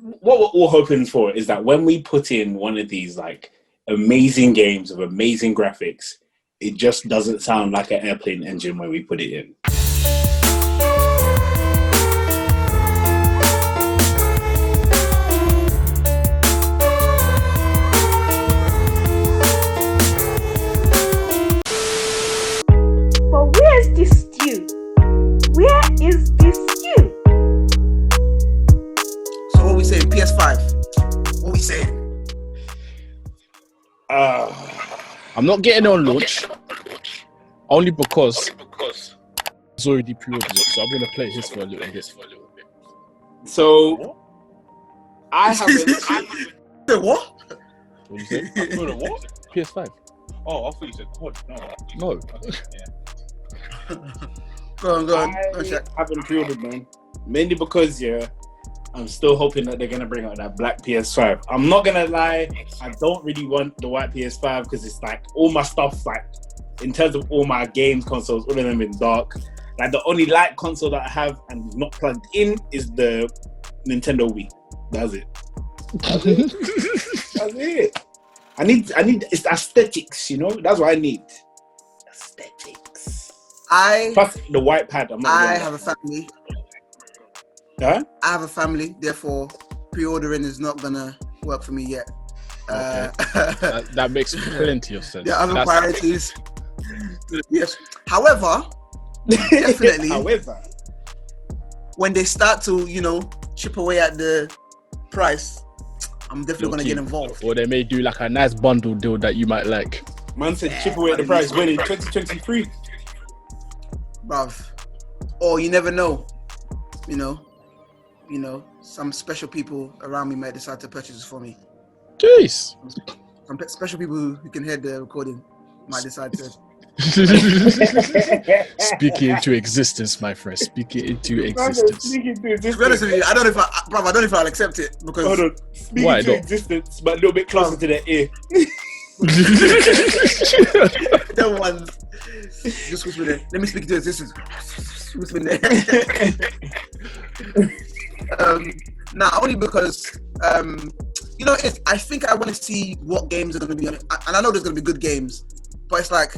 what we're all hoping for is that when we put in one of these like amazing games with amazing graphics, it just doesn't sound like an airplane engine when we put it in. But where's this stew? Where is this stew? So what we saying? PS5. What we saying? I'm not getting it on launch. Only because it's already pre-ordered, so I'm gonna play his for a little bit. So I haven't. What? What you say? What? PS5. Oh, I thought you said COD. No. No. Yeah. Go on. I haven't pre-ordered, man. Mainly because I'm still hoping that they're gonna bring out that black PS5. I'm not gonna lie, I don't really want the white PS5 because it's like all my stuff, like in terms of all my games consoles, all of them in dark. Like the only light console that I have and is not plugged in is the Nintendo Wii. That's it. That's it. I need it's aesthetics, you know. That's what I need. Aesthetics. Plus the white pad. I have a family. Huh? I have a family, therefore pre-ordering is not gonna work for me yet. Okay. That makes plenty of sense. Yeah, other priorities. Yes. However, definitely. However, when they start to, chip away at the price, I'm definitely gonna get involved. Or they may do like a nice bundle deal that you might like. Man said chip away at the price when in 2023. Bruv. Or you never know. Some special people around me might decide to purchase this for me. Jeez. Some special people who can hear the recording might decide to. Speak it into existence, my friend. Speak it into existence. To be honest with you, I don't know if I'll accept it because. Hold on. Speak into existence, but a little bit closer to the ear. That one. Just whisper there. Let me speak into existence. Whisper there. Only because I think I want to see what games are going to be on it, and I know there's going to be good games, but it's like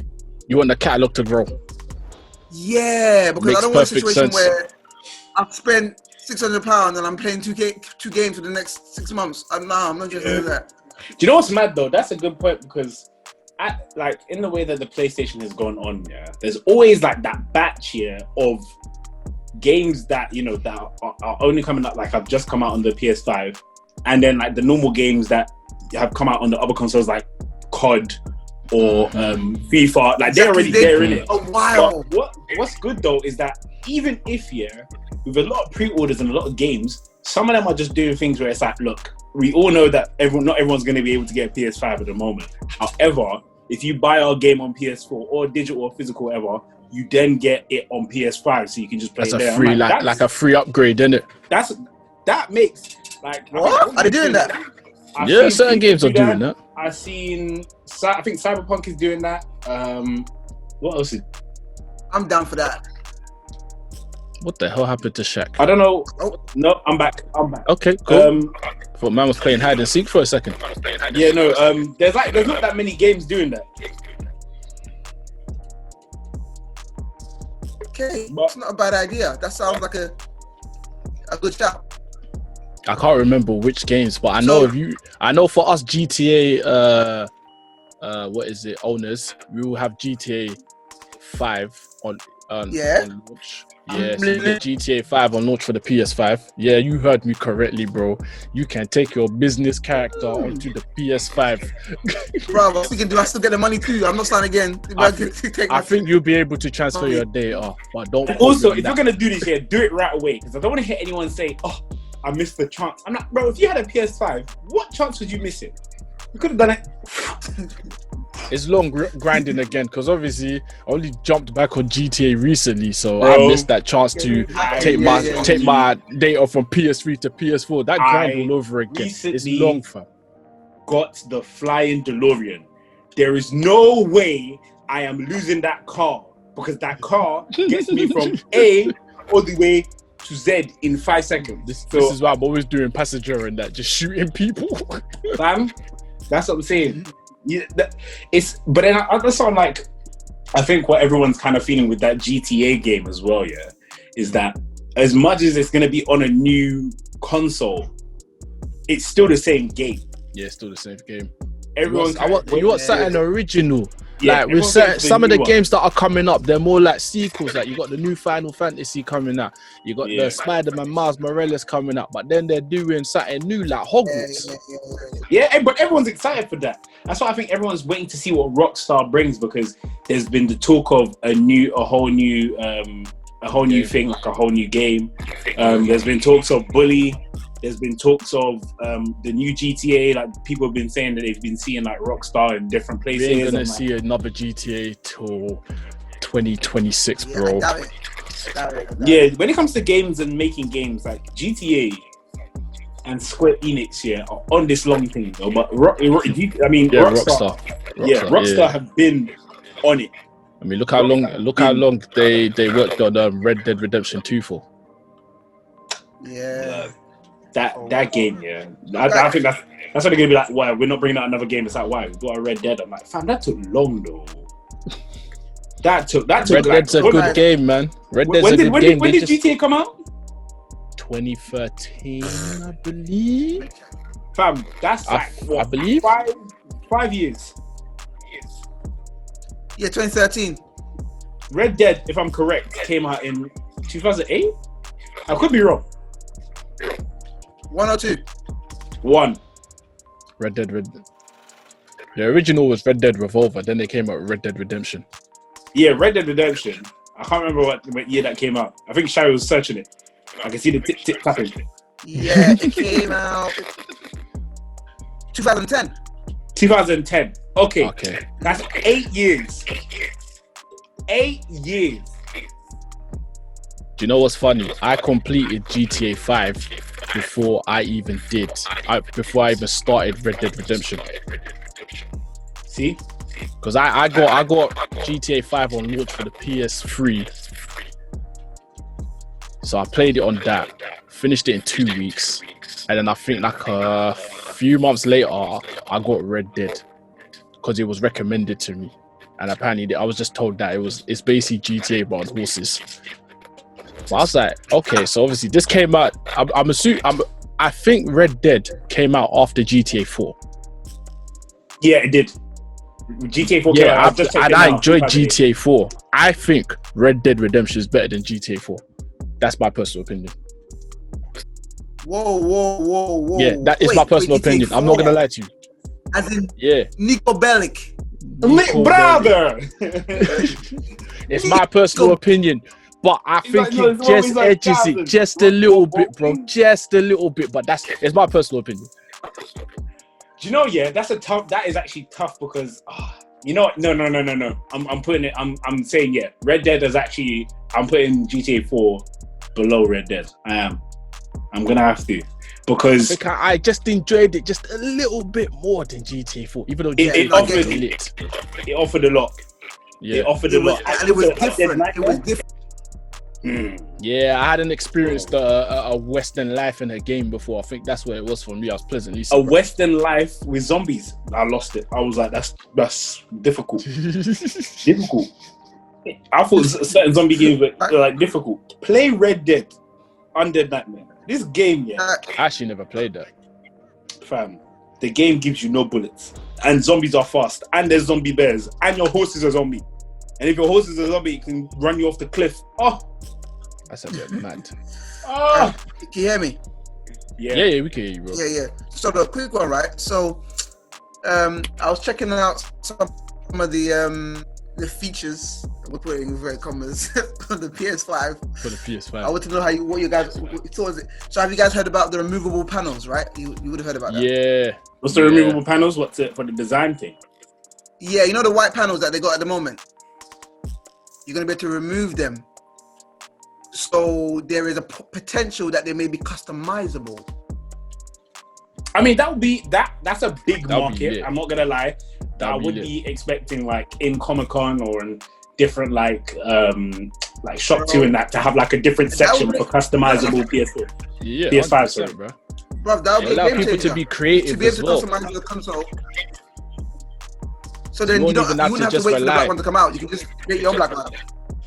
you want the catalog to grow. Yeah, because Makes I don't want a situation sense. where I've spent £600 and I'm playing two games for the next 6 months. I'm not interested in that. Do you know what's mad though? That's a good point because, in the way that the PlayStation has gone on, there's always like that batch of games that that are only coming out, like have just come out on the PS5, and then like the normal games that have come out on the other consoles like COD or FIFA, like they're already there in it. Oh wow! But what's good though is that even if with a lot of pre-orders and a lot of games, some of them are just doing things where it's like, look, we all know that not everyone's going to be able to get a PS5 at the moment. However, if you buy our game on PS4 or digital or physical, whatever, you then get it on PS5, so you can just play that's it there. That's a free, like a free upgrade, isn't it? That makes like what? Are they doing that? Certain games are doing that. I think Cyberpunk is doing that. What else? I'm down for that. What the hell happened to Shaq? I don't know. Oh no, I'm back. Okay, cool. Thought man was playing hide and seek for a second. Yeah, no. There's not that many games doing that. Okay, it's not a bad idea. That sounds like a good shout. I can't remember which games, but I know for us GTA owners, we will have GTA 5 on launch. Yeah, so you get GTA 5 on launch for the PS5. Yeah, you heard me correctly, bro. You can take your business character onto the PS5. Bro, I was thinking, do I still get the money too? I'm not starting again. I think you'll be able to transfer your data, but don't. And also, if you're gonna do this here, do it right away, because I don't want to hear anyone say, "Oh, I missed the chance." I'm not, bro. If you had a PS5, what chance would you miss it? You could have done it. It's long grinding again because obviously I only jumped back on GTA recently, so I missed that chance to take my data from PS3 to PS4. That grind all over again. It's long, fam. Got the flying DeLorean. There is no way I am losing that car because that car gets me from A all the way to Z in 5 seconds. This is why I'm always doing passenger and that, just shooting people. Fam, that's what I'm saying. Yeah, but then I also like, I think what everyone's kind of feeling with that GTA game as well, yeah, is that as much as it's going to be on a new console, it's still the same game. Yeah, it's still the same game. Everyone's you want something original. Yeah, like with some of the games that are coming up, they're more like sequels. Like you got the new Final Fantasy coming out, you got the Spider-Man Miles Morales coming out, but then they're doing something new like Hogwarts. Yeah, but everyone's excited for that. That's why I think everyone's waiting to see what Rockstar brings, because there's been the talk of a whole new thing, like a whole new game. There's been talks of Bully. There's been talks of the new GTA. Like people have been saying that they've been seeing like Rockstar in different places. We ain't gonna see another GTA till 2026, bro. Yeah, when it comes to games and making games, like GTA and Square Enix, are on this long thing though. But Rockstar have been on it. I mean, look how long they worked on Red Dead Redemption 2 for. Yeah. That game, I think that's what they're gonna be like. Why we're not bringing out another game? It's like, why we got a Red Dead? I'm like, fam, that took long though. That took. Red Dead's a good game, man. Red Dead's a good game. When did GTA come out? 2013, I believe. Fam, that's like what, I believe 5 years. Yeah, 2013. Red Dead, if I'm correct, came out in 2008. I could be wrong. 1 or 2? 1. Red Dead. The original was Red Dead Revolver. Then they came out with Red Dead Redemption. Yeah, Red Dead Redemption. I can't remember what year that came out. I think Sayo was searching it. I can see the tip tapping. Yeah, it came out 2010. 2010. Okay. That's 8 years. 8 years. Do you know what's funny? I completed GTA 5 before I even started Red Dead Redemption. See? Because I got GTA 5 on launch for the PS3. So I played it on that, finished it in 2 weeks, and then I think like a few months later I got Red Dead because it was recommended to me, and apparently I was just told that it's basically GTA but on horses. So I was like, okay, so obviously this came out. I think Red Dead came out after GTA 4. Yeah, it did. GTA 4 came out. I enjoyed GTA 4. I think Red Dead Redemption is better than GTA 4. That's my personal opinion. Whoa. Yeah, that is my personal opinion. I'm not gonna lie to you. As in, Nico Bellic. Brother! It's my personal opinion. But I think it just edges it just a little bit, bro. Just a little bit. But it's my personal opinion. Do you know, that is actually tough because, you know what? No. I'm putting it, I'm saying, Red Dead is actually, I'm putting GTA 4 below Red Dead. I am. I'm going to have to. Because I just enjoyed it just a little bit more than GTA 4, even though it offered a lot. Yeah. It offered a lot. And it was different. It was different. Yeah, I hadn't experienced a Western life in a game before. I think that's what it was for me. I was pleasantly surprised. A Western life with zombies. I lost it. I was like, that's difficult. Difficult. I thought certain zombie games were like difficult. Play Red Dead. Undead Nightmare. This game, I actually never played that. Fam, the game gives you no bullets, and zombies are fast, and there's zombie bears, and your horse is a zombie. And if your horse is a zombie, it can run you off the cliff. Oh, that's a bit mad. Oh, can you hear me? Yeah, we can hear you, bro. Yeah. So the quick one, right? So, I was checking out some of the features. We're putting inverted commas on the PS5. For the PS5. I want to know what you guys thought. So have you guys heard about the removable panels, right? You would have heard about that. Yeah. What's the removable panels? What's it for the design thing? Yeah, you know the white panels that they got at the moment? You're going to be able to remove them. So there is a potential that they may be customizable. I mean, that's a big market. I'm not going to lie. I would be expecting like in Comic-Con or in different like like Shop 2 and that to have like a different section for customizable PS4. Yeah, PS5, sorry, bro. Bro, that would be Allow a game people changer. to be creative To be able as to well. customize the console. So then You you won't even have wouldn't to have to wait for the rely. black one to come out. You can just create your own black one.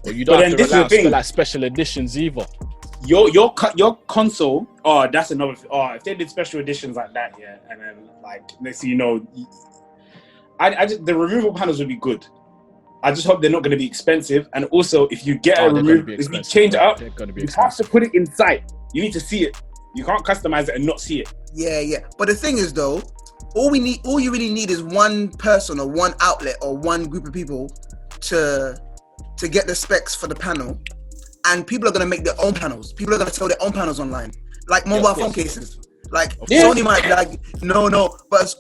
Or you But don't then have this to is rely the on thing. like special editions either. Your console. Oh, that's another. If they did special editions like that, yeah, and then like next thing you know, I just the removable panels would be good. I just hope they're not going to be expensive. And also, if you get a remove, if you change it up, you have to put it inside. You need to see it. You can't customize it and not see it. Yeah. But the thing is, though, all you really need is one person or one outlet or one group of people to get the specs for the panel. And people are going to make their own panels. People are going to sell their own panels online, like mobile phone cases. Like Sony might be like, no, but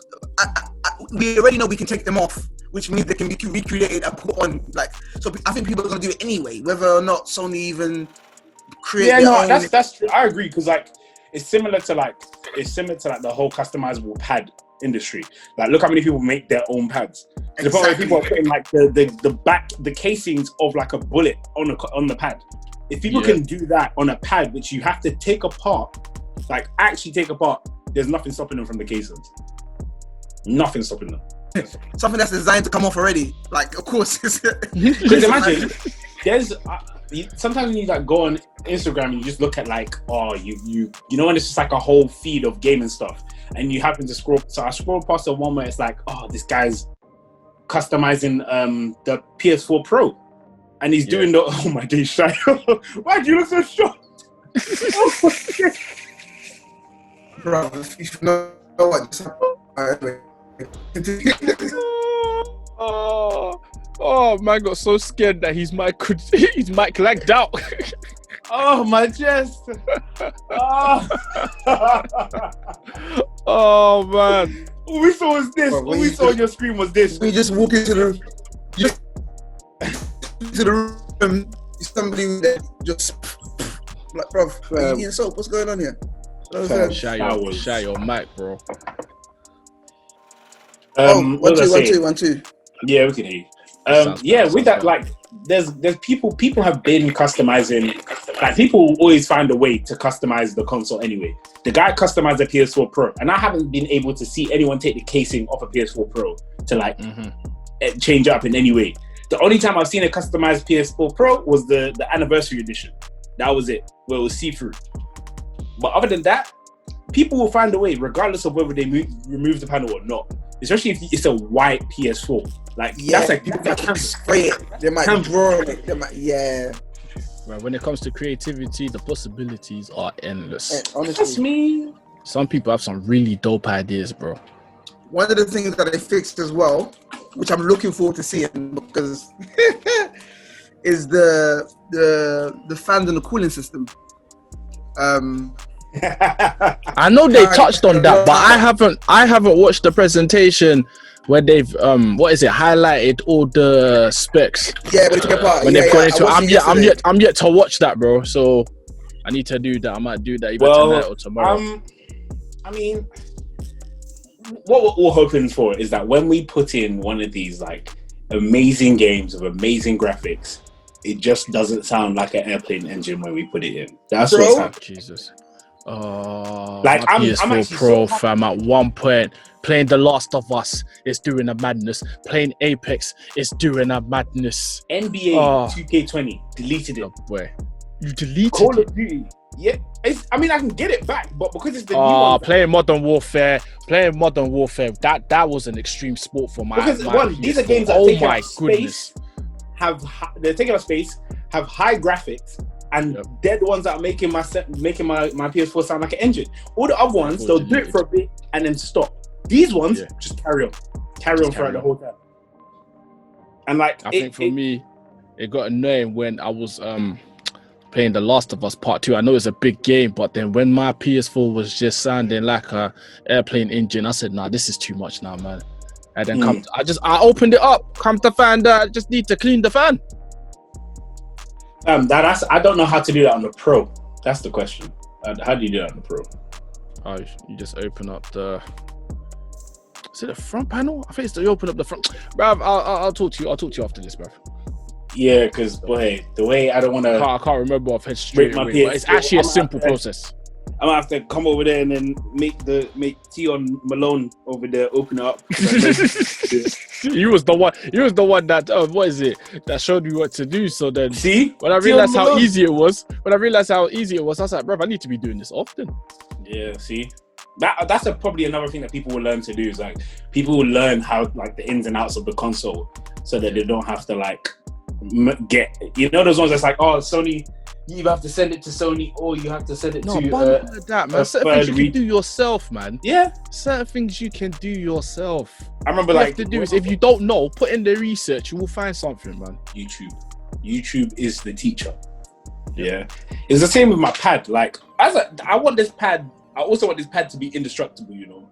we already know we can take them off, which means they can be recreated and put on. Like, so I think people are going to do it anyway, whether or not Sony even create. Yeah, their no, own. that's true. I agree because like it's similar to the whole customizable pad industry. Like, look how many people make their own pads. To the point where people are putting like the casings of like a bullet on the pad. If people can do that on a pad, which you have to take apart, like actually take apart, there's nothing stopping them from the casings. Nothing stopping them. Something that's designed to come off already. Like, of course. Because imagine, there's sometimes when you like go on Instagram and you just look at like, you know, when it's just like a whole feed of gaming stuff, and you happen to scroll. So I scroll past the one where it's like, this guy's customizing the PS4 Pro. And he's doing oh my days, Sayo. Why do you look so shocked? Bro, you should know what. Oh man, got so scared that his mic lagged out. Oh my chest. Oh man. All we saw was this. Bro, all we saw on your screen was this. We just walk into the room. Somebody just like, bro, are you eating soap? What's going on here? Shut your mic, bro. One, two. Yeah, we can hear you. With that, like, there's people have been customizing. Like, people always find a way to customize the console anyway. The guy customized the PS4 Pro, and I haven't been able to see anyone take the casing off a PS4 Pro to like change it up in any way. The only time I've seen a customized PS4 Pro was the anniversary edition. That was it, where it was see-through. But other than that, people will find a way, regardless of whether they remove the panel or not. Especially if it's a white PS4. Like, that's like people that can spray it. They might draw it. Right, when it comes to creativity, the possibilities are endless. Honestly, that's me. Some people have some really dope ideas, bro. One of the things that they fixed as well, which I'm looking forward to seeing, because is the fans and the cooling system. I know they touched on that, but I haven't watched the presentation where they've highlighted all the specs. Yeah, but apart. When they put into I'm yet to watch that, bro. So I need to do that. I might do that either tonight or tomorrow. I mean, what we're all hoping for is that when we put in one of these like amazing games with amazing graphics, it just doesn't sound like an airplane engine when we put it in. That's what's happening. Jesus. Oh, like I'm PS4 actually Pro, so fam. At one point, playing The Last of Us is doing a madness. Playing Apex is doing a madness. NBA 2K20 deleted it. Boy, you deleted Call it? of Duty. Yeah, I mean I can get it back, but because it's the new one. Playing Modern Warfare, that was an extreme sport for my. Because these are games that take up space, they're taking up space, have high graphics. And they're the ones that are making my PS4 sound like an engine. All the other ones, they'll do it for a bit and then stop. These ones just carry on throughout the whole time. And like, I think for me, it got annoying when I was playing The Last of Us Part 2. I know it's a big game, but then when my PS4 was just sounding like a airplane engine, I said, "Nah, this is too much now, man." And then I opened it up. Come to find out, I just need to clean the fan. I don't know how to do that on the Pro. That's the question. How do you do that on the Pro? Oh, you just open up the. Is it the front panel? I think it's you open up the front. Bruv, I'll talk to you. I'll talk to you after this, bruv. Yeah, because boy, the way I don't want to. I can't remember off head straight my away, but it's actually a simple process. I'm gonna have to come over there and then make tea on Malone over there, open it up. You was the one that what is it that showed me what to do. So then, see, when I realized how easy it was, I was like, bro, I need to be doing this often. Yeah, see, that's probably another thing that people will learn to do is like people will learn how like the ins and outs of the console, so that they don't have to like get those ones that's like, oh, Sony. You either have to send it to Sony or you have to send it to that, man. Certain things you can do yourself, man. Yeah. Certain things you can do yourself. I remember what you have to do is if you don't know, put in the research, you will find something, man. YouTube is the teacher. Yeah. It's the same with my pad. Like I want this pad, I also want this pad to be indestructible,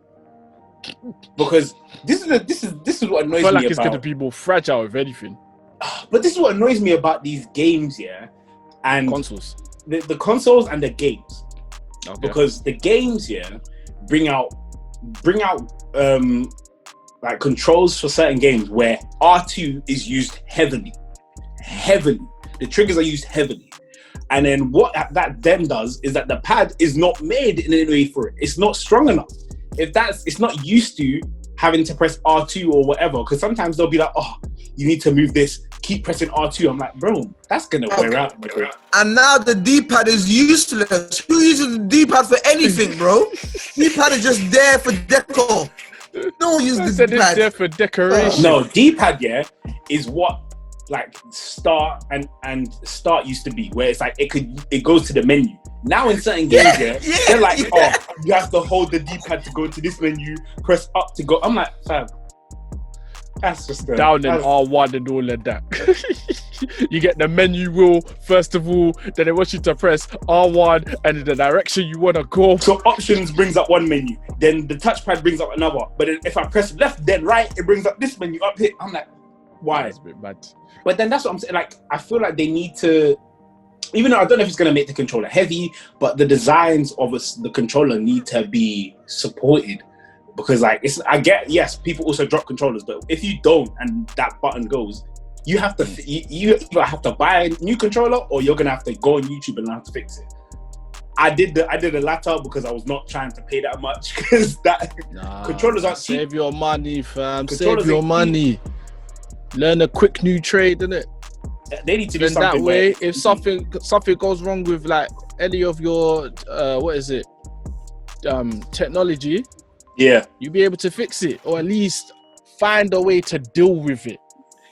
Because this is what annoys me about. It's gonna be more fragile if anything. But this is what annoys me about these games, yeah. And consoles, the consoles and the games, because the games bring out like controls for certain games where R2 is used heavily. The triggers are used heavily, and then what that then does is that the pad is not made in any way for it. It's not strong enough. It's not used to having to press R2 or whatever, because sometimes they'll be like, oh, you need to move this, keep pressing R2. I'm like, bro, that's gonna wear out. And now the D-pad is useless. Who uses the D-pad for anything, bro? D-pad is just there for decor. No one uses the D-pad. It's there for decoration. No, D-pad, is what like start used to be, where it's like it goes to the menu. Now in certain games, they're like, oh, you have to hold the D-pad to go to this menu, press up to go. I'm like, fam, that's just down in R1 and all of that. You get the menu wheel first of all, then it wants you to press R1 and in the direction you want to go. So options brings up one menu, then the touchpad brings up another. But then if I press left, then right, it brings up this menu up here. I'm like, why? That's a bit bad. But then that's what I'm saying. Like, I feel like they need to. Even though I don't know if it's going to make the controller heavy, but the designs of the controller need to be supported, because like yes, people also drop controllers, but if you don't and that button goes, you have to you either have to buy a new controller or you're gonna have to go on YouTube and have to fix it. I did the latter because I was not trying to pay that much, because controllers aren't cheap. Save your money, fam. Save your money. Learn a quick new trade, innit? They need to do something that way. If something goes wrong with like any of your technology, you'll be able to fix it, or at least find a way to deal with it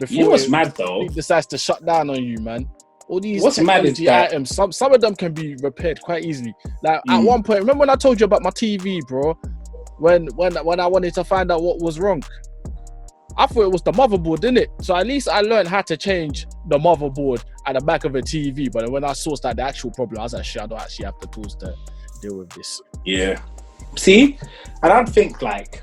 before what's mad though? It decides to shut down on you, man. All these what's technology items, some of them can be repaired quite easily. Like at one point, remember when I told you about my TV, bro? When I wanted to find out what was wrong, I thought it was the motherboard, didn't it? So at least I learned how to change the motherboard at the back of a TV. But when I sourced out the actual problem, I was like, shit, I don't actually have the tools to deal with this. Yeah. See? I don't think like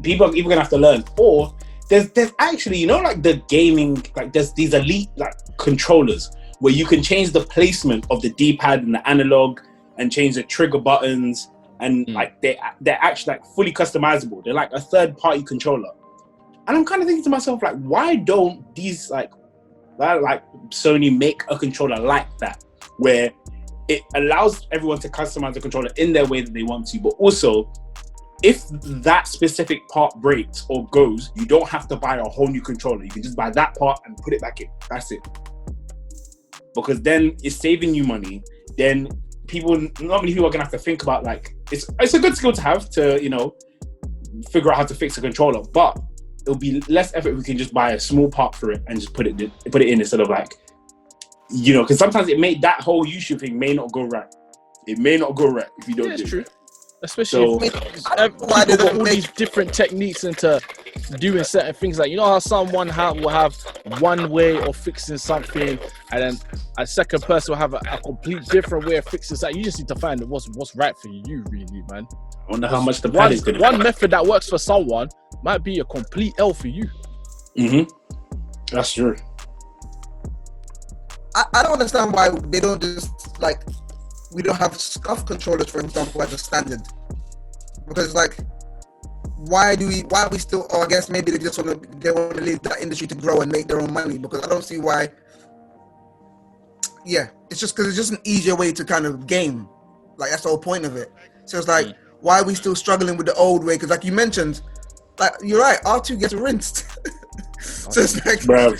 people are even gonna have to learn. Or there's actually, like the gaming, like there's these elite like controllers where you can change the placement of the D-pad and the analog and change the trigger buttons, and like they're actually like fully customizable. They're like a third-party controller. And I'm kind of thinking to myself, like, why don't these like Sony make a controller like that, where it allows everyone to customize the controller in their way that they want to, but also if that specific part breaks or goes, you don't have to buy a whole new controller. You can just buy that part and put it back in. That's it. Because then it's saving you money. Then not many people are gonna have to think about like it's a good skill to have to figure out how to fix a controller, but it'll be less effort if we can just buy a small part for it and just put it in instead of like, because sometimes that whole YouTube thing may not go right. It may not go right if you don't do true. it. Especially if people got all these different techniques into doing certain things. Like, how someone will have one way of fixing something, and then a second person will have a complete different way of fixing something. You just need to find what's right for you, really, man. I wonder how much the pad is going to be. One method that works for someone might be a complete L for you. That's true. I don't understand why they don't just like, we don't have scuff controllers, for example, as a standard. Because like why are we still? Or I guess maybe they want to leave that industry to grow and make their own money, because I don't see why. Yeah, it's just because it's just an easier way to kind of game. Like, that's the whole point of it. So it's like, why are we still struggling with the old way? Because like you mentioned, like, you're right, R2 gets rinsed. So it's like, bro,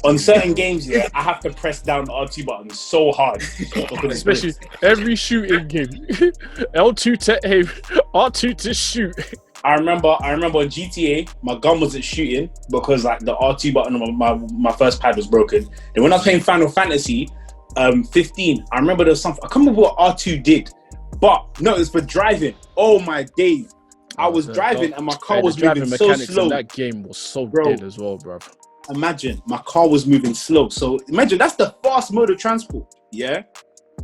on certain games, yeah, I have to press down the R2 button so hard. Especially every shooting game. L2 to aim, R2 to shoot. I remember on GTA, my gun wasn't shooting because like the R2 button on my first pad was broken. Then when I was playing Final Fantasy 15, I remember there was something, I can't remember what R2 did, but no, it was for driving. Oh my days. I was driving and my car was moving so slow. That game was so dead as well, bro. Imagine, my car was moving slow. So imagine, that's the fast mode of transport, yeah?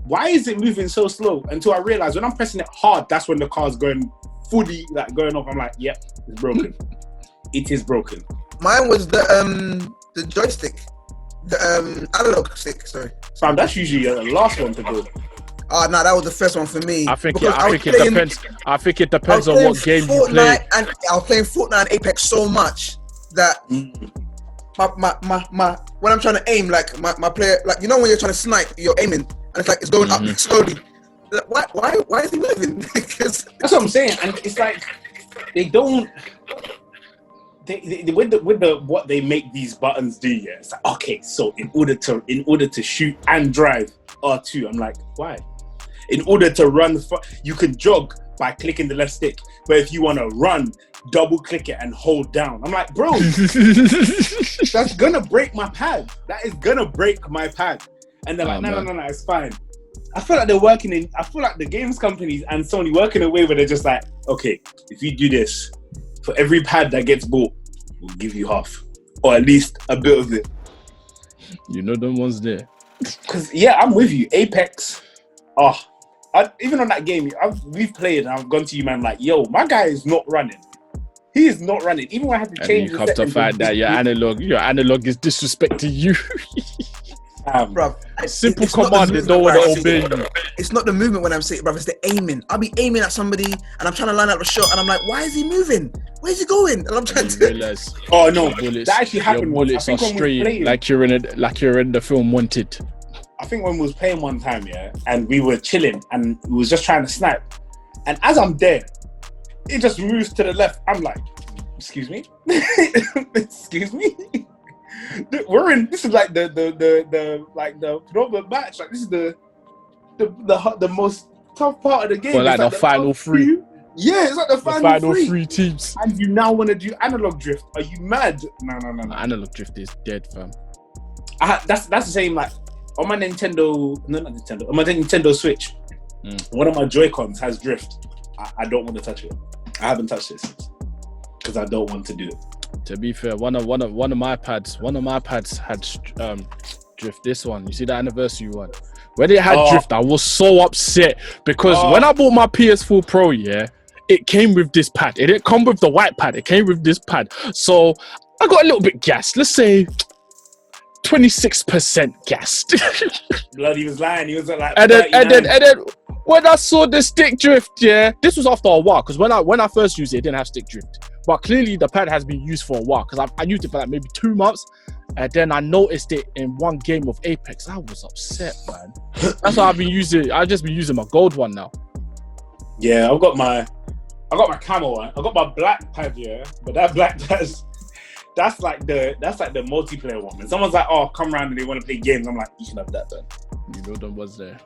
Why is it moving so slow? Until I realized when I'm pressing it hard, that's when the car's going fully, like, going off. I'm like, yep, it's broken. It is broken. Mine was the joystick. The analog stick, sorry. Fam, that's usually the last one to go. Oh no, that was the first one for me. I think it depends on what game you play. And I was playing Fortnite and Apex so much that my when I'm trying to aim, like my player, like, you know when you're trying to snipe, you're aiming and it's like it's going up slowly. Like, why is he moving? That's what I'm saying, and it's like they don't. They with the what they make these buttons do, yeah. It's like, okay, so in order to shoot and drive R2, I'm like, why? In order to run, you can jog by clicking the left stick, but if you want to run, double click it and hold down. I'm like, bro, that's gonna break my pad. That is gonna break my pad. And they're like, no, it's fine. I feel like the games companies and Sony work in a way where they're just like, okay, if you do this, for every pad that gets bought, we'll give you half, or at least a bit of it. You know them ones there. Because yeah, I'm with you. Apex. Even on that game, we've played and I've gone to you, man, like, yo, my guy is not running. He is not running. Even when I have to change the settings. You come to find that your analog is disrespecting you. Bruv, simple command, they don't want to obey you. It's not the movement when I'm saying, bruv, it's the aiming. I'll be aiming at somebody and I'm trying to line up the shot and I'm like, why is he moving? Where's he going? And I'm trying to realize. Oh no, that actually happened. Your bullets are straight, like you're in the film Wanted. I think when we was playing one time, yeah, and we were chilling and we was just trying to snipe, and as I'm there, it just moves to the left. I'm like, excuse me, excuse me. This is like the proper match. Like, this is the most tough part of the game. Well, like the final three. Yeah, it's like the final three teams. And you now want to do analog drift? Are you mad? No. Analog drift is dead, fam. That's the same, like, on my Nintendo, on my Nintendo Switch, one of my Joy-Cons has drift. I don't want to touch it. I haven't touched it since because I don't want to do it. To be fair, one of my pads had drift. This one, you see the anniversary one, when it had drift, I was so upset because when I bought my PS4 Pro, yeah, it came with this pad. It didn't come with the white pad. It came with this pad. So I got a little bit gassed. Let's say 26% gassed. Blood, he was lying. He was like, and then when I saw the stick drift, yeah, this was after a while because when I first used it, it didn't have stick drift. But clearly the pad has been used for a while because I used it for like maybe 2 months, and then I noticed it in one game of Apex. I was upset, man. That's why I've just been using my gold one now. Yeah, I got my camo one. I got my black pad, yeah, but that black pad, that's like the multiplayer one. When someone's like, oh, come around and they want to play games, I'm like, you can have that then. You know them was there.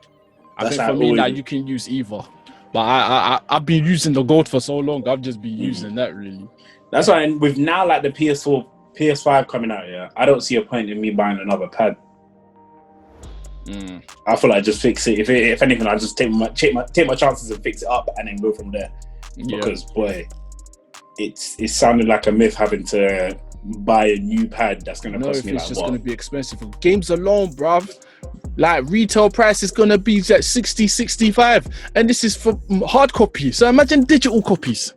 I think for me now, you can use either. But I've been using the gold for so long. I've just been using that, really. That's why with now, like, the PS4, PS5 coming out, yeah, I don't see a point in me buying another pad. I feel like just fix it. If anything, I'll just take my chances and fix it up and then go from there. Because boy, it sounded like a myth having to buy a new pad that's going to cost me like it's just going to be expensive. For games alone, bruv, like retail price is going to be at 60, 65, and this is for hard copy. So imagine digital copies.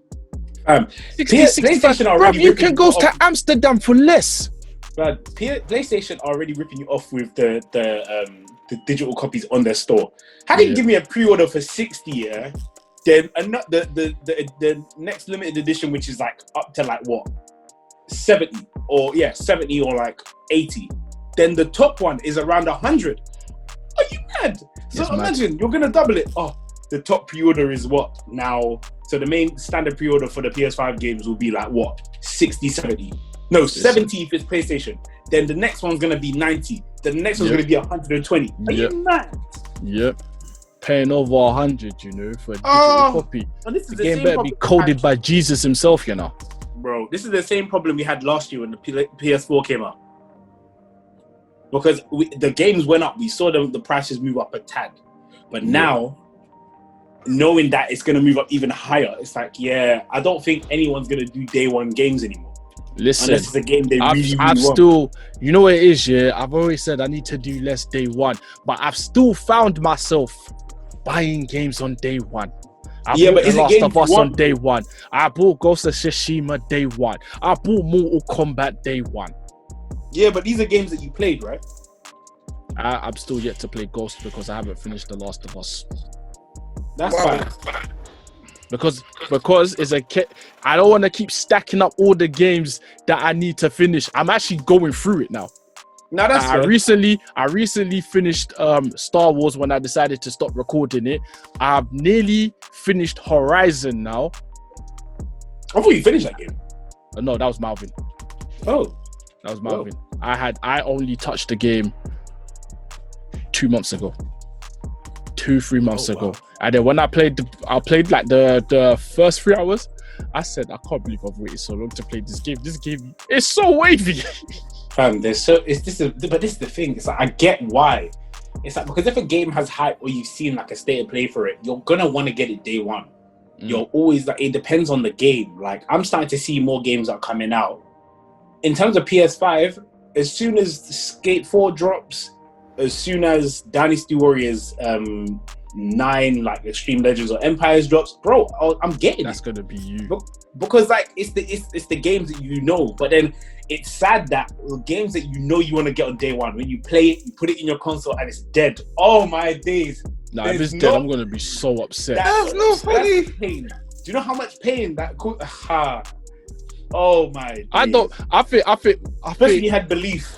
60, 65, bruv, you can go to Amsterdam for less. But PlayStation are already ripping you off with the digital copies on their store. How do you give me a pre-order for 60, yeah? Then the next limited edition, which is like up to like what 70 or 80. Then the top one is around 100. Are you mad? So imagine you're gonna double it. Oh, the top pre-order is what now? So the main standard pre-order for the PS5 games will be like what 60, 70. No, 70 if it's PlayStation. Then the next one's gonna be 90. Then the next one's gonna be 120. Are you mad? Yep. Paying over 100, you know, for a digital copy. The game better be coded by Jesus himself, you know. Bro, this is the same problem we had last year when the PS4 came out. Because the games went up, we saw the prices move up a tad. But now, knowing that it's going to move up even higher, it's like, I don't think anyone's going to do day one games anymore. Listen, unless it's a game they really I've want. still, you know what it is, I've always said I need to do less day one, but I've still found myself buying games on day one. I bought The Last of Us on day one. I bought Ghost of Tsushima day one. I bought Mortal Kombat day one. Yeah, but these are games that you played, right? I'm still yet to play Ghost because I haven't finished The Last of Us. That's fine. Because it's I don't want to keep stacking up all the games that I need to finish. I'm actually going through it now. No, that's I recently finished Star Wars when I decided to stop recording it. I've nearly finished Horizon now. I thought you finished that game. No, that was Malvin. Oh. That was Malvin. I only touched the game 2 months ago. 2-3 months ago. And then when I played like the first 3 hours, I said, I can't believe I've waited so long to play this game. This game is so wavy. But this is the thing. It's like, I get why. It's like, because if a game has hype or you've seen like a state of play for it, you're gonna want to get it day one. You're always like, it depends on the game. Like, I'm starting to see more games that are coming out. In terms of PS5, as soon as Skate 4 drops, as soon as Dynasty Warriors 9, like Extreme Legends or Empires drops, bro, I'm getting That's gonna be you. Because like it's the games that you know, but then it's sad that games that you know you want to get on day one, when you play it, you put it in your console and it's dead. Oh my days! Nah, if it's dead, I'm gonna be so upset. That's no funny. Pain. Do you know how much pain that could? Oh my days. I think Especially you had belief.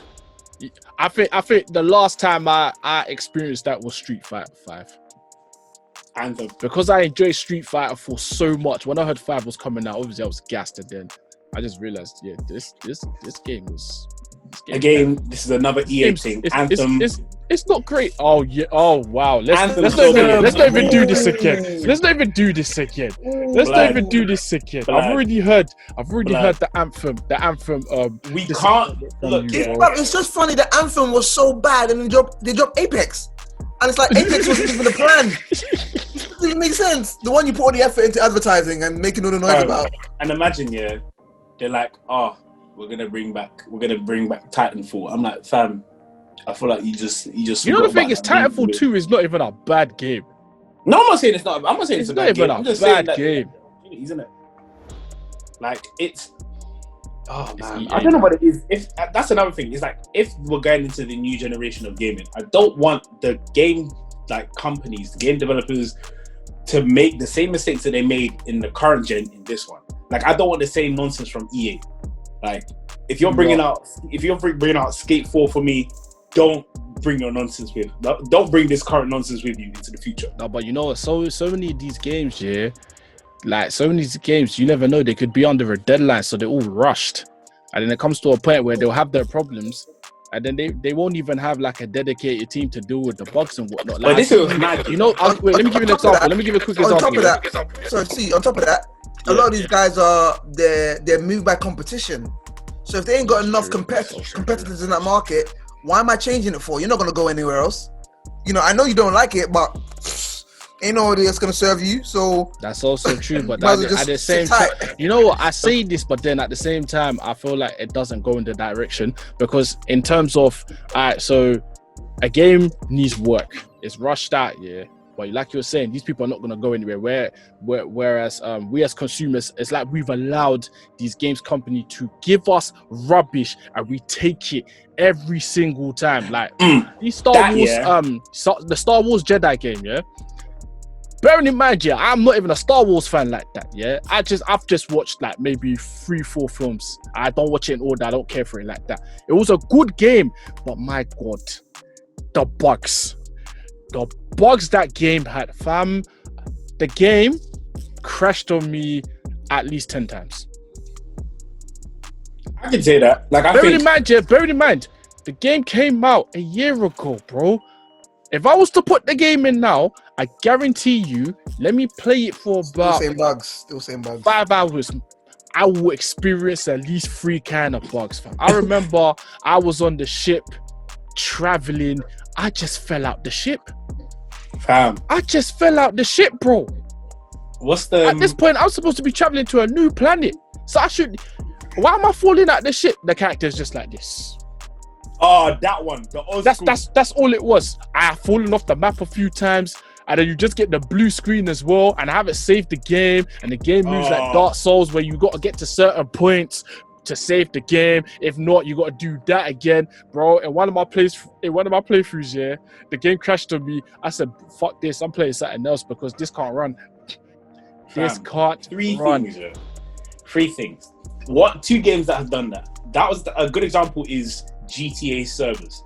I think the last time I experienced that was Street Fighter 5. Anthem. Because I enjoyed Street Fighter 4 so much. When I heard 5 was coming out, obviously I was gassed, and then I just realized, this game was. This is another EA thing. Anthem. It's not great. Oh yeah. Oh wow. Let's not even do this again. Let's not even do this again. I've already heard the anthem. We can't look. It's just funny. The anthem was so bad, and they dropped Apex, and it's like Apex wasn't even the plan. It doesn't even make sense. The one you put all the effort into advertising and making all the noise about. And imagine, they're like, we're gonna bring back Titanfall. I'm like, fam, I feel like you just. You know the thing is, Titanfall 2 is not even a bad game. No, I'm not saying it's not. I'm not saying it's a bad game. I'm just saying a bad game, isn't it? Like it's. Oh man, I don't know what it is. If that's another thing, it's like if we're going into the new generation of gaming, I don't want the game companies, the game developers, to make the same mistakes that they made in the current gen in this one. Like, I don't want the same nonsense from EA. Like, if you're bringing out Skate 4 for me, don't bring your nonsense with. Don't bring this current nonsense with you into the future. No, but you know what? So many of these games, you never know. They could be under a deadline, so they're all rushed, and then it comes to a point where they'll have their problems, and then they won't even have like a dedicated team to deal with the bugs and whatnot. Like, but this is mad. You know, let me give you an example. Let me give you a quick example. On top of that, a lot of these guys they're moved by competition. So if they ain't got enough competitors in that market, why am I changing it for? You're not gonna go anywhere else. You know, I know you don't like it, but ain't nobody that's gonna serve you. So that's also true. But at the same time, you know what? I say this, but then at the same time, I feel like it doesn't go in the direction, because in terms of so a game needs work. It's rushed out, But like you're saying, these people are not going to go anywhere. Whereas we as consumers, it's like we've allowed these games company to give us rubbish, and we take it every single time. Like these Star Wars, the Star Wars Jedi game, bearing in mind, yeah, I'm not even a Star Wars fan like that. Yeah, I've just watched like maybe 3-4 films. I don't watch it in order. I don't care for it like that. It was a good game, but my God, the bugs that game had, fam. The game crashed on me at least 10 times. I can say that. Like, bearing in mind, the game came out a year ago, bro. If I was to put the game in now, I guarantee you, let me play it for about Still same bugs. 5 hours. I will experience at least 3 kind of bugs, fam. I remember I was on the ship traveling. I just fell out the ship. Fam. I just fell out the ship, bro. At this point, I'm supposed to be traveling to a new planet. So why am I falling out the ship? The character's just like this. Oh, that one. That's all it was. I have fallen off the map a few times, and then you just get the blue screen as well. And I haven't saved the game, and the game moves like Dark Souls, where you got to get to certain points to save the game. If not, you got to do that again, bro. In one of my playthroughs, yeah, the game crashed on me. I said, "Fuck this! I'm playing something else because this can't run. This can't run." Three things. What 2 games that have done that? That was a good example. Is GTA servers.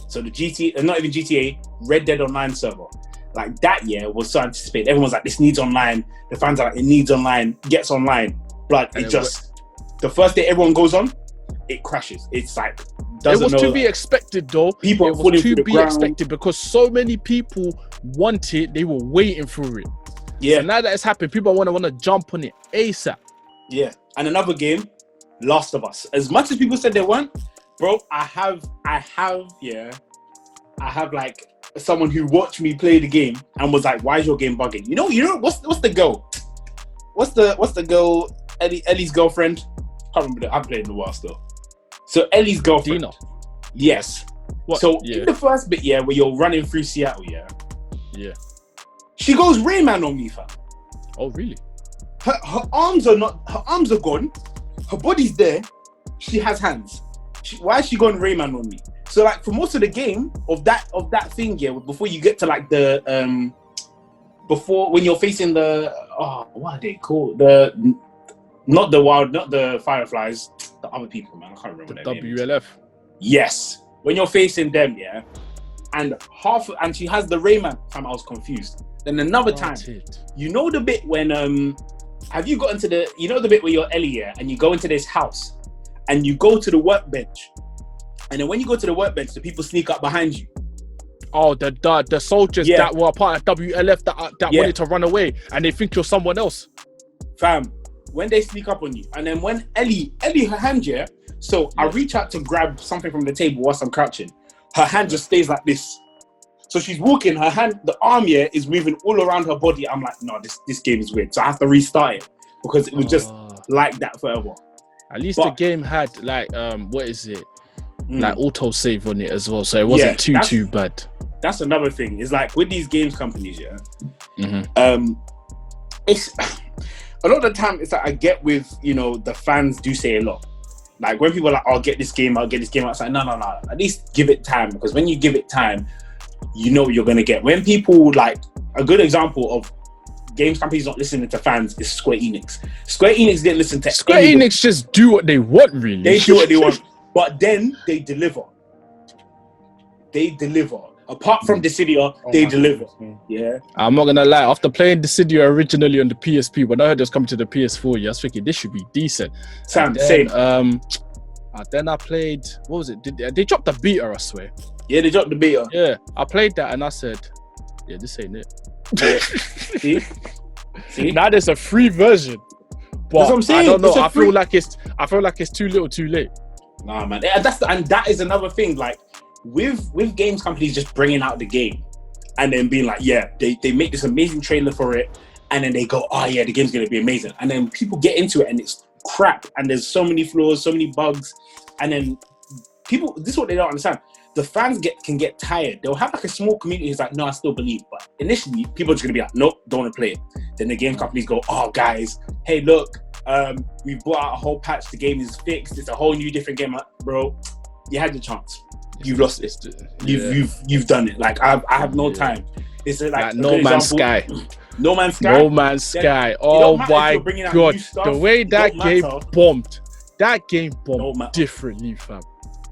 So the GTA, not even GTA, Red Dead Online server. Like that year was so anticipated. Everyone's like, this needs online. The fans are like, it needs online, gets online. But the first day everyone goes on, it crashes. It's like, it was to be expected though. People it was to be expected because so many people want it. They were waiting for it. Yeah. So now that it's happened, people want to jump on it ASAP. Yeah. And another game, Last of Us. As much as people said they weren't, bro, I have like someone who watched me play the game and was like, "Why is your game bugging?" You know, what's the girl? What's the girl? Ellie's girlfriend. I can't remember. I've played in a while still. So Ellie's girlfriend. Dina. Yes. What? So in the first bit, yeah, where you're running through Seattle, yeah. Yeah. She goes Rayman on me, fam. Oh really? Her arms are gone. Her body's there. She has hands. Why is she going Rayman on me? So like for most of the game of that thing, yeah, before you get to like the before when you're facing the what are they called? Not the Fireflies, the other people, man. I can't remember the their WLF. names. Yes. When you're facing them, yeah. And she has the Rayman time, I was confused. Then another time, you know the bit when have you gotten to the bit where you're Ellie, yeah, and you go into this house and you go to the workbench, and then when you go to the workbench, the people sneak up behind you. Oh, the soldiers that were part of WLF that wanted to run away, and they think you're someone else. Fam, when they sneak up on you, and then when Ellie, her hand, yeah. So I reach out to grab something from the table whilst I'm crouching. Her hand just stays like this. So she's walking, her hand, the arm, yeah, is moving all around her body. I'm like, no, this game is weird. So I have to restart it because it was just like that forever. At least the game had like what is it? Like auto save on it as well, so it wasn't too bad. That's another thing. It's like with these games companies, yeah. It's a lot of the time. It's like I get with the fans do say a lot. Like when people are like, I'll get this game. It's like no. At least give it time, because when you give it time, you know what you're gonna get. When people like a good example of games companies not listening to fans is Square Enix. Square Enix didn't listen to Enix just do what they want, really. They do what they want, but then they deliver. Apart from Dissidia, they deliver. Yeah. I'm not gonna lie. After playing Dissidia originally on the PSP, when I heard it was coming to the PS4, I was thinking this should be decent. Same. Then I played. What was it? They dropped the beta, I swear. Yeah, they dropped the beta. Yeah, I played that and I said, "Yeah, this ain't it." Yeah. See? Now there's a free version, but that's what I'm saying. I don't know. I feel like it's too little, too late. Nah, man. And that is another thing. Like with games companies just bringing out the game and then being like, yeah, they make this amazing trailer for it, and then they go, oh yeah, the game's gonna be amazing, and then people get into it and it's crap, and there's so many flaws, so many bugs, and then people. This is what they don't understand. The fans can get tired. They'll have like a small community who's like, no, I still believe. But initially, people are just gonna be like, nope, don't want to play it. Then the game companies go, oh guys, hey look, we've brought out a whole patch. The game is fixed. It's a whole new different game. Like, bro, you had your chance. You've lost it. You've done it. Like I have no time. It's like No Man's Sky. No Man's Sky. No Man's Sky. Oh my god, the way that game bombed. That game bombed differently, fam.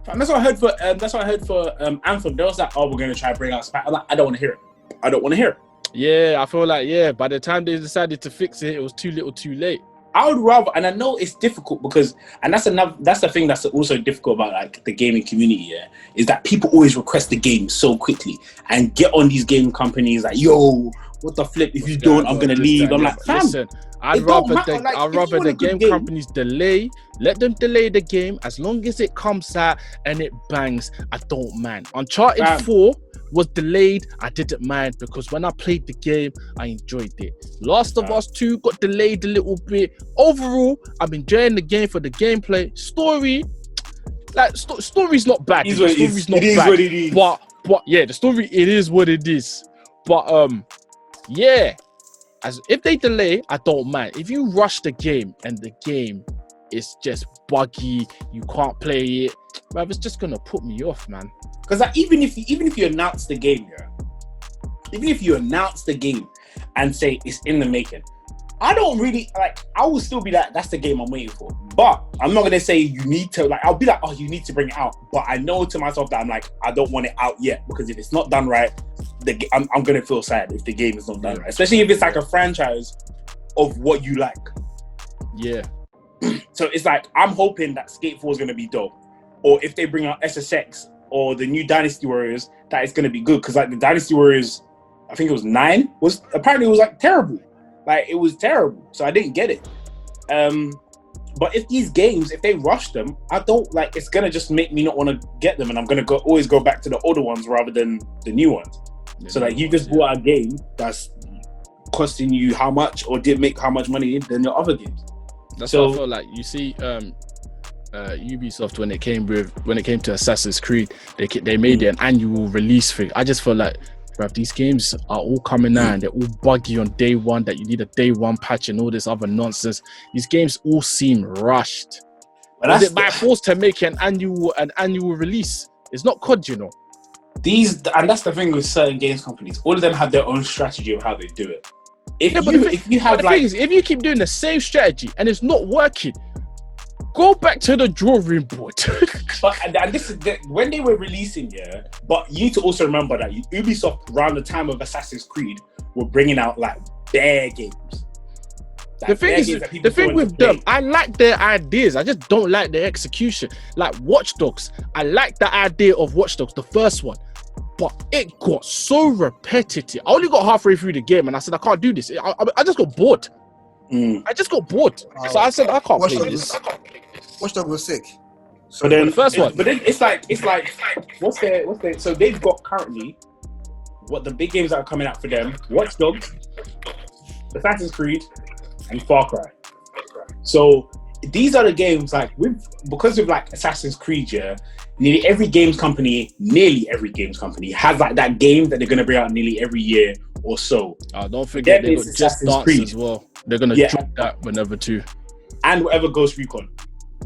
That's what I heard for. Anthem. They was like, "Oh, we're gonna try to bring out Spy." I'm like, I don't want to hear it. I don't want to hear it. Yeah, I feel like by the time they decided to fix it, it was too little, too late. I would rather, and I know it's difficult because, and that's the thing that's also difficult about like the gaming community, is that people always request the game so quickly and get on these game companies like, yo, what the flip? If you don't, I'm gonna leave. I'm like, fam. Listen, I'd rather the game companies let them delay the game as long as it comes out and it bangs. I don't mind. Uncharted 4 was delayed. I didn't mind because when I played the game, I enjoyed it. Last of Us 2 got delayed a little bit. Overall, I'm enjoying the game for the gameplay. Story, like story's not bad. The story's not bad. What it is. But yeah, the story, it is what it is. But yeah. As if they delay, I don't mind. If you rush the game and the game is just buggy, you can't play it, man, it's just gonna put me off, man. Because like, even if you announce the game, even if you announce the game and say it's in the making, I don't really like. I will still be like, that's the game I'm waiting for. But I'm not gonna say you need to. Like, I'll be like, oh, you need to bring it out. But I know to myself that I'm like, I don't want it out yet because if it's not done right, I'm gonna feel sad if the game is not done right. Especially if it's like a franchise of what you like. Yeah. So it's like I'm hoping that Skate 4 is gonna be dope, or if they bring out SSX or the new Dynasty Warriors, that it's gonna be good. Because like the Dynasty Warriors, I think it was 9, was like terrible. Like, it was terrible. So I didn't get it. But if these games, if they rush them, I don't like, it's going to just make me not want to get them. And I'm going to always go back to the older ones rather than the new ones. Yeah, so like, you just bought a game that's costing you how much or didn't make how much money than your other games. That's what I feel like. You see, Ubisoft, when it came to Assassin's Creed, they made it an annual release thing. I just feel like, bruv, these games are all coming out and they're all buggy on day one, that you need a day one patch and all this other nonsense. These games all seem rushed. Was it by force to make an annual release? It's not COD, you know. And that's the thing with certain games companies. All of them have their own strategy of how they do it. If you keep doing the same strategy and it's not working, go back to the drawing board. And this is when they were releasing, but you need to also remember that Ubisoft, around the time of Assassin's Creed, were bringing out like bare games. Like, the thing with them, I like their ideas. I just don't like their execution. Like Watch Dogs, I like the idea of Watch Dogs, the first one, but it got so repetitive. I only got halfway through the game and I said, I can't do this. I just got bored. I just got bored. So I said, I can't play this. Watch Dogs was sick. So then the first one. But then it's like what's their so they've got currently what the big games that are coming out for them: Watch Dogs, Assassin's Creed, and Far Cry. So these are the games like because of like Assassin's Creed, nearly every games company has like that game that they're gonna bring out nearly every year or so. Don't forget they got Just Dance as well. They're gonna drop that whenever too. And whatever Ghost Recon.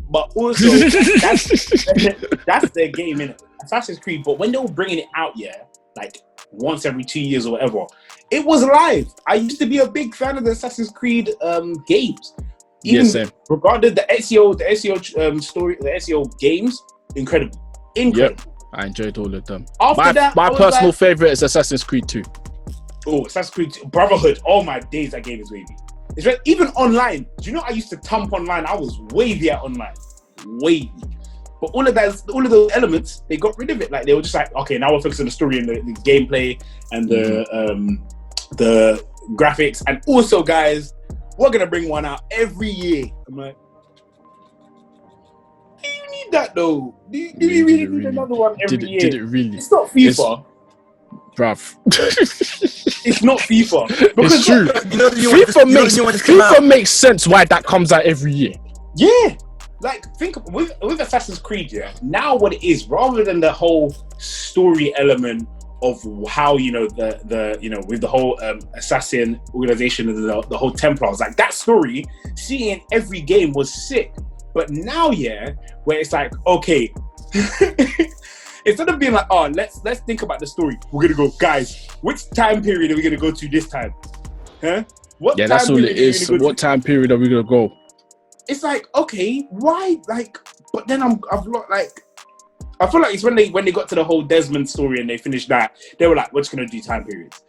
But also, that's their game, innit? Assassin's Creed. But when they were bringing it out, like once every 2 years or whatever, it was live. I used to be a big fan of the Assassin's Creed games. Even regarded the SEO story, the SEO games, incredible. Yep, I enjoyed all of them. After my personal favorite is Assassin's Creed 2. Oh, Assassin's Creed Brotherhood. Oh my days, that game is wavy. It's right, even online. Do you know I used to thump online? I was wavy at online. Wavy. But all of those elements, they got rid of it. Like they were just like, okay, now we're focusing on the story and the gameplay and the graphics. And also, guys, we're gonna bring one out every year. I'm like, do you need that though? Do you really need another one every year? Did it really? It's not FIFA. Bruv. It's not FIFA. It's true. FIFA makes sense why that comes out every year. Yeah. Like, think with Assassin's Creed, now what it is, rather than the whole story element of how, with the whole assassin organization and the whole Templars, like that story, seeing every game was sick. But now, where it's like, okay, instead of being like, oh, let's think about the story, we're gonna go, guys, which time period are we gonna go to this time? Huh? What Yeah, that's all it is. What time period are we gonna go? It's like, okay, why? Like, but then I've not like. I feel like it's when they got to the whole Desmond story and they finished that, they were like, we're just gonna do time periods.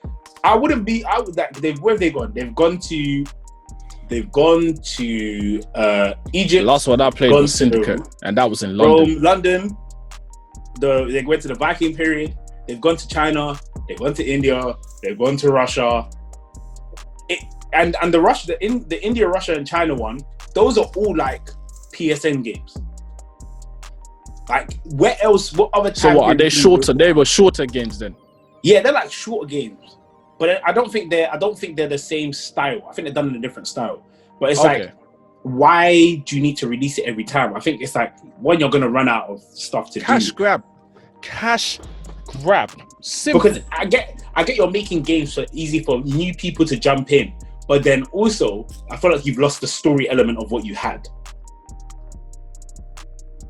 I would like where have they gone? They've gone to Egypt. The last one I played was Syndicate, and that was in London. Rome, London. They went to the Viking period. They've gone to China. They've gone to India. They've gone to Russia. And the India, Russia, and China one, those are all like PSN games. Like, where else? What other time? So what are they shorter? They were shorter games then. Yeah, they're like shorter games, but I don't think they're the same style. I think they're done in a different style. But it's like, why do you need to release it every time? I think it's like when you're gonna run out of stuff to cash grab. Simple. Because I get you're making games so easy for new people to jump in, but then also I feel like you've lost the story element of what you had.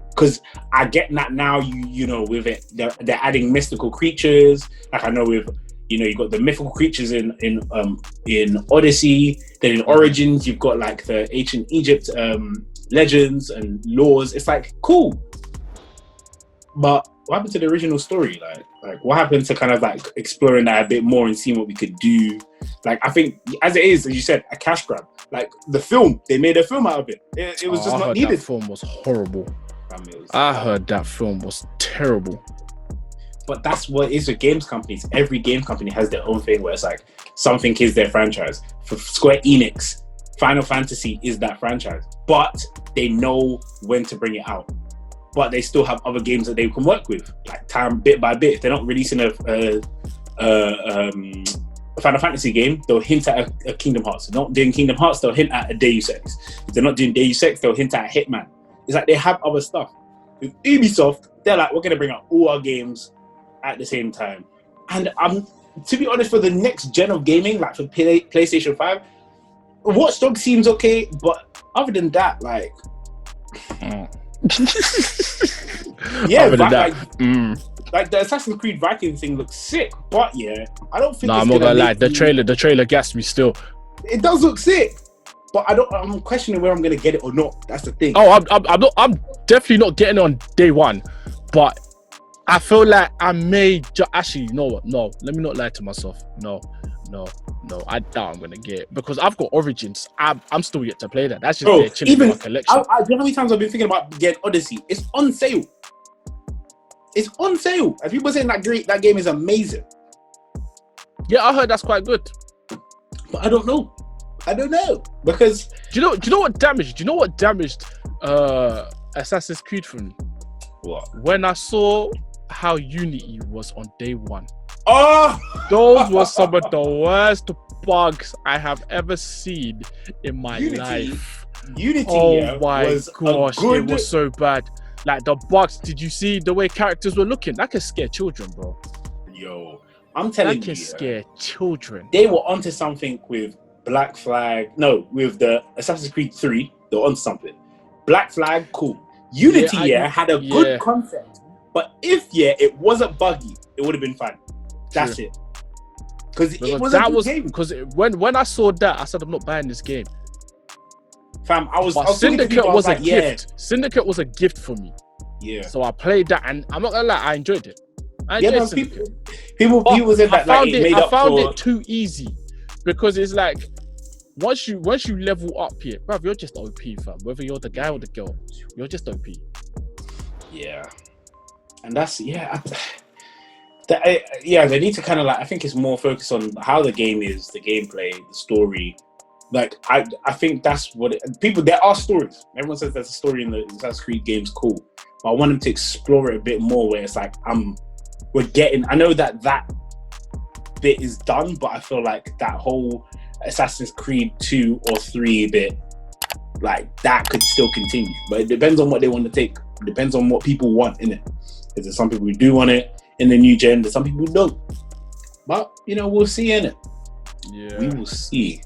Because I get that now, you know, with it, they're adding mystical creatures. Like I know with, you know, you've got the mythical creatures in Odyssey. Then in Origins, you've got like the ancient Egypt legends and laws. It's like, cool. But what happened to the original story? Like what happened to kind of like exploring that a bit more and seeing what we could do? Like, I think as it is, as you said, a cash grab. Like the film, they made a film out of it. It was just not needed. That film was horrible. I heard that film was terrible. But that's what it is with games companies. Every game company has their own thing where it's like something is their franchise. For Square Enix, Final Fantasy is that franchise. But they know when to bring it out. But they still have other games that they can work with. Like time, bit by bit. If they're not releasing a Final Fantasy game, they'll hint at a Kingdom Hearts. If they're not doing Kingdom Hearts, they'll hint at a Deus Ex. If they're not doing Deus Ex, they'll hint at a Hitman. It's like they have other stuff. With Ubisoft, they're like, we're going to bring out all our games at the same time. And to be honest, for the next gen of gaming, like for PlayStation 5, Watch Dogs seems okay, but other than that, like... yeah, other than that, like the Assassin's Creed Viking thing looks sick, but yeah, I don't think. No, I'm not gonna lie. The trailer gassed me still. It does look sick, but I'm questioning where I'm gonna get it or not. That's the thing. Oh, I'm definitely not getting it on day one, but I feel like I may actually. You know what? No, let me not lie to myself. No. I doubt I'm gonna get it because I've got Origins. I'm still yet to play that. That's just there chilling in my collection. Do you know how many times I've been thinking about getting Odyssey? It's on sale. It's on sale. And people saying that game is amazing. Yeah, I heard that's quite good. But I don't know because do you know what damaged? Do you know what damaged Assassin's Creed for me? What? When I saw how Unity was on day one. Oh, those were some of the worst bugs I have ever seen in my life. Unity, oh my gosh, it was so bad. Like the bugs, did you see the way characters were looking? That can scare children, bro. Yo, I'm telling you, that can scare children. They were onto something with Black Flag. No, with the Assassin's Creed 3, they were onto something. Black Flag, cool. Unity, had a good concept, but if it wasn't buggy, it would have been fine. That's it. Because it was a good game. Because when I saw that, I said, I'm not buying this game. Fam, I was Syndicate was a gift. Syndicate was a gift for me. Yeah. So I played that, and I'm not gonna lie, I enjoyed it. People said that I found it too easy because it's like once you level up here, bruv, you're just OP, fam. Whether you're the guy or the girl, you're just OP. Yeah, and that's they need to kind of like, I think it's more focused on how the game is, the gameplay, the story. Like, I think that's what there are stories. Everyone says there's a story in the Assassin's Creed games, cool. But I want them to explore it a bit more where it's like, I know that bit is done, but I feel like that whole Assassin's Creed 2 or 3 bit, like that could still continue. But it depends on what they want to take. It depends on what people want in it. Because there's some people who do want it in the new gen, there's some people who don't. But, we'll see in it. Yeah. We will see.